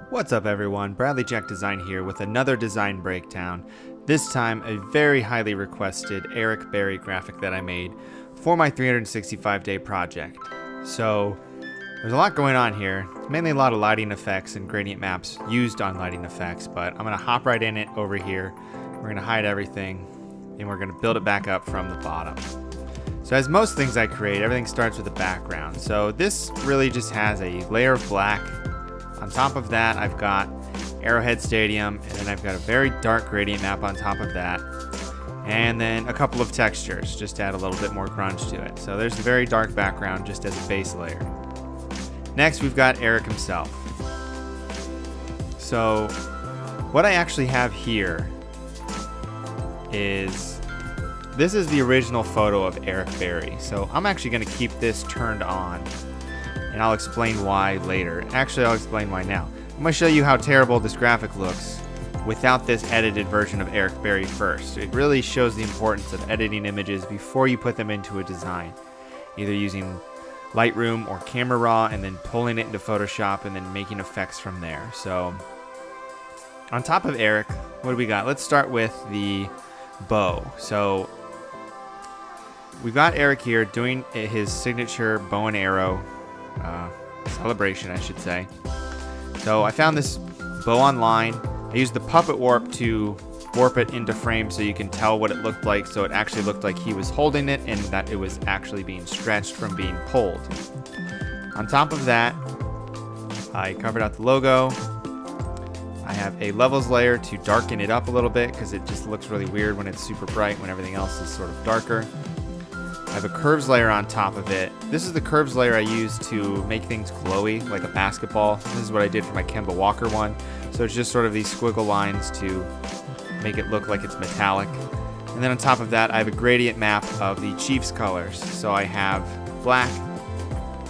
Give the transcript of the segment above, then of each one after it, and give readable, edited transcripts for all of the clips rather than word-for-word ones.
What's up everyone, Bradley Jack Design here with another design breakdown. This time a very highly requested Eric Berry graphic that I made for my 365-day project. So there's a lot going on here. It's mainly a lot of lighting effects and gradient maps used on lighting effects, but I'm going to hop right in it over here. We're going to hide everything and we're going to build it back up from the bottom. So as most things I create, everything starts with a background. So this really just has a layer of black. On top of that, I've got Arrowhead Stadium, and then I've got a very dark gradient map on top of that. And then a couple of textures, just to add a little bit more grunge to it. So there's a very dark background just as a base layer. Next, we've got Eric himself. So what I actually have here is, this is the original photo of Eric Berry. So I'm actually going to keep this turned on, and I'll explain why later. Actually, I'll explain why now. I'm going to show you how terrible this graphic looks without this edited version of Eric Berry first. It really shows the importance of editing images before you put them into a design, either using Lightroom or Camera Raw and then pulling it into Photoshop and then making effects from there. So on top of Eric, what do we got? Let's start with the bow. So we've got Eric here doing his signature bow and arrow celebration, I should say. So I found this bow online. I used the Puppet Warp to warp it into frame so you can tell what it looked like. So it actually looked like he was holding it and that it was actually being stretched from being pulled. On top of that, I covered out the logo. I have a levels layer to darken it up a little bit because it just looks really weird when it's super bright when everything else is sort of darker. I have a curves layer on top of it. This is the curves layer I use to make things glowy, like a basketball. This is what I did for my Kemba Walker one. So it's just sort of these squiggle lines to make it look like it's metallic. And then on top of that, I have a gradient map of the Chiefs colors. So I have black,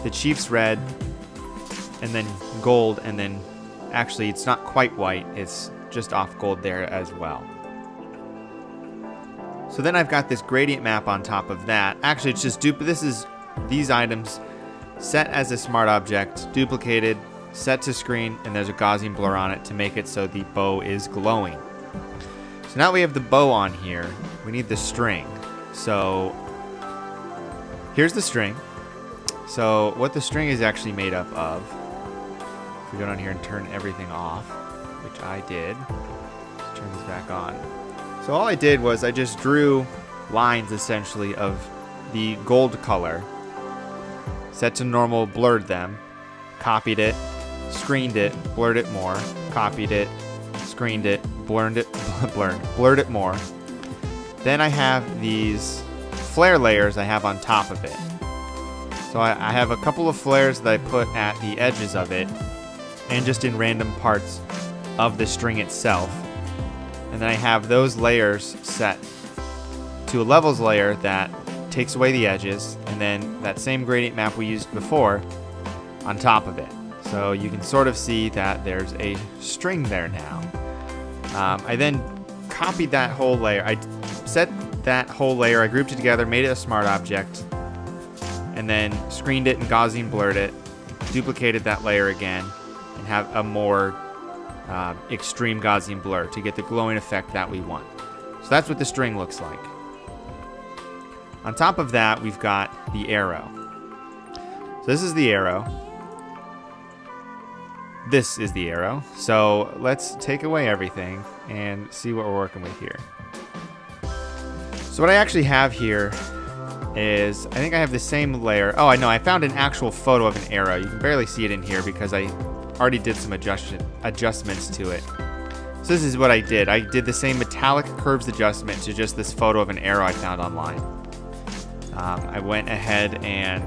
the Chiefs red, and then gold, and then actually it's not quite white, it's just off gold there as well. So then I've got this gradient map on top of that. Actually, it's just this is these items set as a smart object, duplicated, set to screen, and there's a Gaussian blur on it to make it so the bow is glowing. So now we have the bow on here. We need the string. So here's the string. So what the string is actually made up of, if we go down here and turn everything off, which I did, let's turn this back on. So all I did was I just drew lines essentially of the gold color, set to normal, blurred them, copied it, screened it, blurred it more, copied it, screened it, blurred it more. Then I have these flare layers I have on top of it. So I have a couple of flares that I put at the edges of it and just in random parts of the string itself. And then I have those layers set to a levels layer that takes away the edges, and then that same gradient map we used before on top of it. So you can sort of see that there's a string there now. I then copied that whole layer. I set that whole layer, I grouped it together, made it a smart object, and then screened it and Gaussian blurred it, duplicated that layer again, and have a more extreme Gaussian blur to get the glowing effect that we want. So that's what the string looks like. On top of that, we've got the arrow. So this is the arrow. This is the arrow. So let's take away everything and see what we're working with here. So what I actually have here is, I think I have the same layer. Oh, I know, I found an actual photo of an arrow. You can barely see it in here because I already did some adjustments to it. So this is what I did. I did the same metallic curves adjustment to just this photo of an arrow I found online. I went ahead and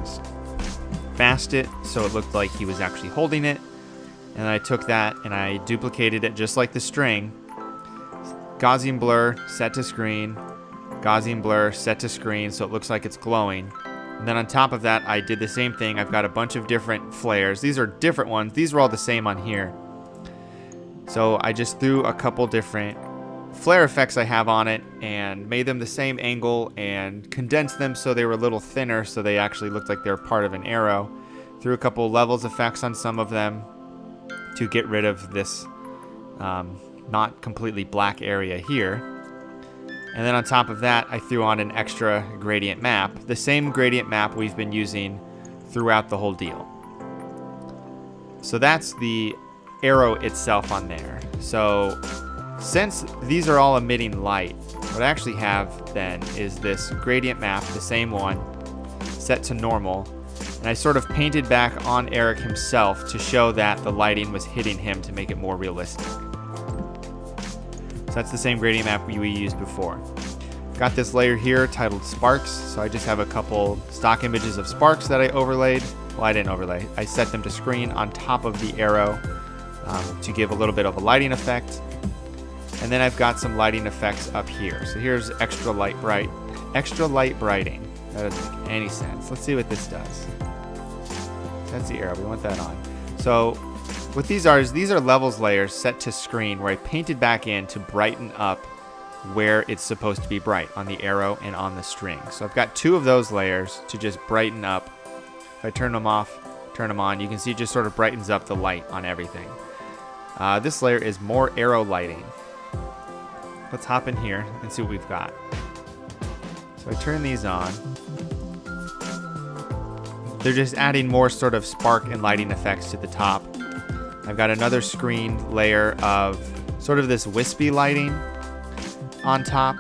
masked it so it looked like he was actually holding it. And then I took that and I duplicated it just like the string. Gaussian blur, set to screen. Gaussian blur, set to screen so it looks like it's glowing. And then on top of that, I did the same thing. I've got a bunch of different flares. These are different ones. These are all the same on here. So I just threw a couple different flare effects I have on it and made them the same angle and condensed them so they were a little thinner so they actually looked like they were part of an arrow. Threw a couple levels effects on some of them to get rid of this not completely black area here. And then on top of that, I threw on an extra gradient map, the same gradient map we've been using throughout the whole deal. So that's the arrow itself on there. So since these are all emitting light, what I actually have then is this gradient map, the same one, set to normal. And I sort of painted back on Eric himself to show that the lighting was hitting him to make it more realistic. So that's the same gradient map we used before. Got this layer here titled Sparks, so I just have a couple stock images of sparks that I overlaid. Well, I didn't overlay. I set them to screen on top of the arrow to give a little bit of a lighting effect. And then I've got some lighting effects up here. So here's extra light brighting. That doesn't make any sense. Let's see what this does. That's the arrow. We want that on. So what these are levels layers set to screen where I painted back in to brighten up where it's supposed to be bright on the arrow and on the string. So I've got two of those layers to just brighten up. If I turn them off, turn them on, you can see it just sort of brightens up the light on everything. This layer is more arrow lighting. Let's hop in here and see what we've got. So I turn these on. They're just adding more sort of spark and lighting effects to the top. I've got another screen layer of sort of this wispy lighting on top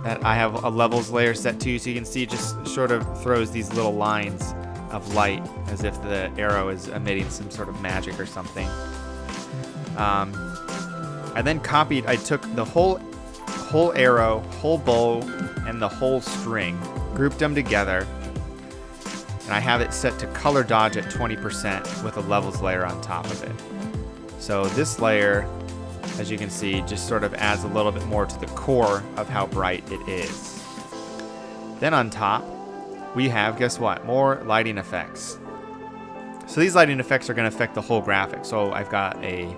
that I have a levels layer set to, so you can see it just sort of throws these little lines of light as if the arrow is emitting some sort of magic or something. I then I took the whole arrow, whole bow, and the whole string, grouped them together, and I have it set to color dodge at 20% with a levels layer on top of it. So this layer, as you can see, just sort of adds a little bit more to the core of how bright it is. Then on top, we have, guess what? More lighting effects. So these lighting effects are going to affect the whole graphic. So I've got a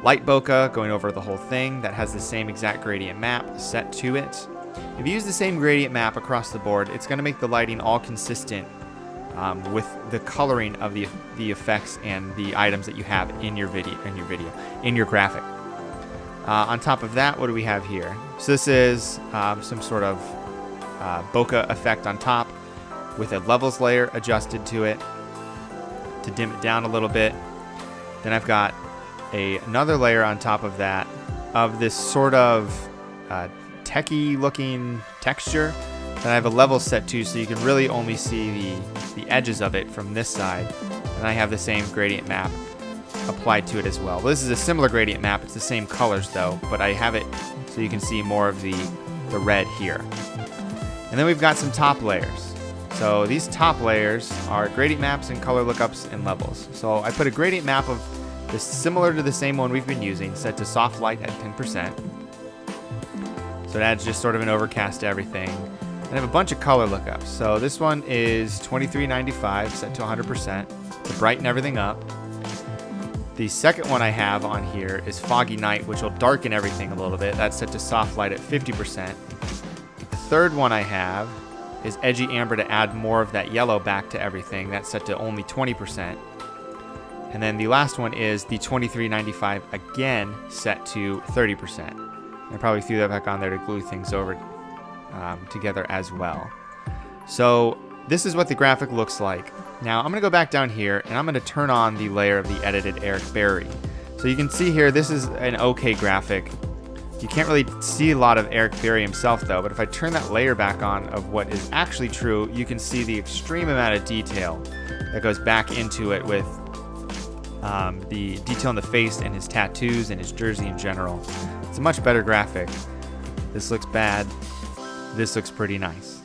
light bokeh going over the whole thing that has the same exact gradient map set to it. If you use the same gradient map across the board, it's going to make the lighting all consistent with the coloring of the effects and the items that you have in your graphic. On top of that, what do we have here? So this is some sort of bokeh effect on top with a levels layer adjusted to it to dim it down a little bit. Then I've got another layer on top of that of this sort of techie looking texture that I have a level set to, so you can really only see the edges of it from this side. And I have the same gradient map applied to it as well. This is a similar gradient map. It's the same colors though, but I have it so you can see more of the red here. And then we've got some top layers. So these top layers are gradient maps and color lookups and levels. So I put a gradient map of this similar to the same one we've been using, set to soft light at 10%. So it adds just sort of an overcast to everything. And I have a bunch of color lookups. So this one is 2395 set to 100% to brighten everything up. The second one I have on here is Foggy Night, which will darken everything a little bit. That's set to soft light at 50%. The third one I have is Edgy Amber to add more of that yellow back to everything. That's set to only 20%. And then the last one is the 2395 again set to 30%. I probably threw that back on there to glue things over together as well. So this is what the graphic looks like. Now I'm going to go back down here and I'm going to turn on the layer of the edited Eric Berry. So you can see here, this is an okay graphic. You can't really see a lot of Eric Berry himself though, but if I turn that layer back on of what is actually true, you can see the extreme amount of detail that goes back into it with the detail in the face and his tattoos and his jersey in general. It's a much better graphic. This looks bad. This looks pretty nice.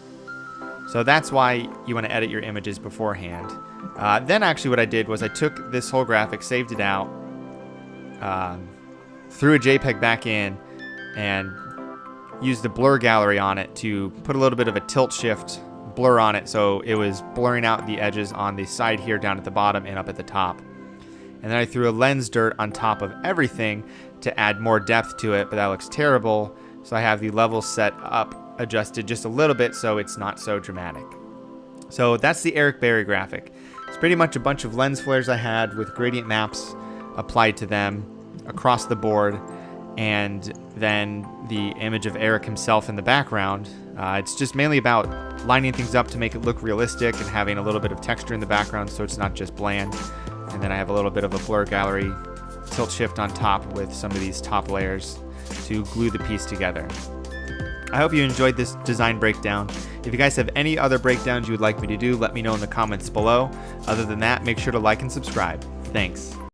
So that's why you want to edit your images beforehand. Then actually what I did was I took this whole graphic, saved it out, threw a JPEG back in, and used the blur gallery on it to put a little bit of a tilt shift blur on it, so it was blurring out the edges on the side here, down at the bottom and up at the top. And then I threw a lens dirt on top of everything to add more depth to it, but that looks terrible. So I have the level set up, adjusted just a little bit so it's not so dramatic. So that's the Eric Berry graphic. It's pretty much a bunch of lens flares I had with gradient maps applied to them across the board, and then the image of Eric himself in the background. It's just mainly about lining things up to make it look realistic and having a little bit of texture in the background so it's not just bland. And then I have a little bit of a blur gallery tilt shift on top with some of these top layers to glue the piece together. I hope you enjoyed this design breakdown. If you guys have any other breakdowns you would like me to do, let me know in the comments below. Other than that, make sure to like and subscribe. Thanks.